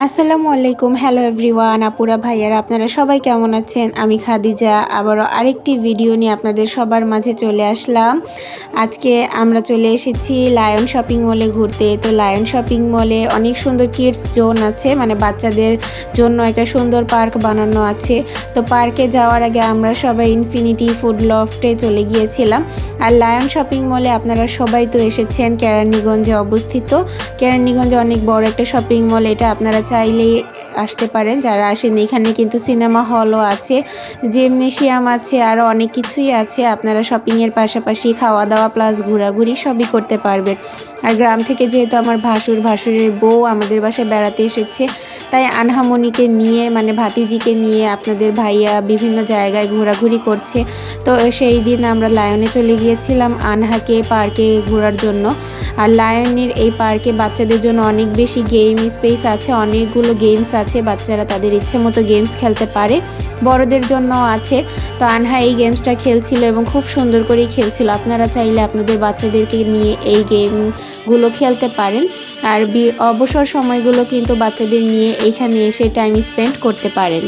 আসসালামু আলাইকুম। Hello everyone, আপুরা ভাইয়ারা আপনারা সবাই কেমন আছেন? আমি খাদিজা আবারও আরেকটি ভিডিও নিয়ে আপনাদের সবার মাঝে চলে আসলাম। আজকে আমরা চলে এসেছি লায়ন শপিং মলে ঘুরতে। তো লায়ন শপিং মলে অনেক সুন্দর কিডস জোন আছে, মানে বাচ্চাদের জন্য একটা সুন্দর পার্ক বানানো আছে। তো পার্কে যাওয়ার আগে আমরা সবাই ইনফিনিটি ফুড লফটে চলে গিয়েছিলাম। আর লায়ন শপিং মলে আপনারা সবাই তো এসেছেন, কেরানীগঞ্জে অবস্থিত। কেরানীগঞ্জে অনেক বড় একটা শপিং মল, এটা আপনারা চাইলেই আসতে পারেন। যারা আসেন, এখানে কিন্তু সিনেমা হলও আছে, জিমনেশিয়াম আছে, আরও অনেক কিছুই আছে। আপনারা শপিংয়ের পাশাপাশি খাওয়া দাওয়া প্লাস ঘোরাঘুরি সবই করতে পারবেন। আর গ্রাম থেকে যেহেতু আমার ভাসুরের বউ আমাদের বাসায় বেড়াতে এসেছে, তাই আনহামনিকে নিয়ে, মানে ভাতিজিকে নিয়ে আপনাদের ভাইয়া বিভিন্ন জায়গায় ঘোরাঘুরি করছে। তো সেই দিন আমরা লায়নে চলে গিয়েছিলাম আনহাকে পার্কে ঘোরার জন্য। আর লায়নের এই পার্কে বাচ্চাদের জন্য অনেক বেশি গেম স্পেস আছে, অনেকগুলো গেমস আছে, বাচ্চারা তাদের ইচ্ছে মতো গেমস খেলতে পারে, বড়দের জন্যও আছে। তো আনহা এই গেমসটা খেলছিল এবং খুব সুন্দর করেই খেলছিল। আপনারা চাইলে আপনাদের বাচ্চাদেরকে নিয়ে এই গেমগুলো খেলতে পারেন। আর অবসর সময়গুলো কিন্তু বাচ্চাদের নিয়ে এইখানে এসে টাইম স্পেন্ড করতে পারেন।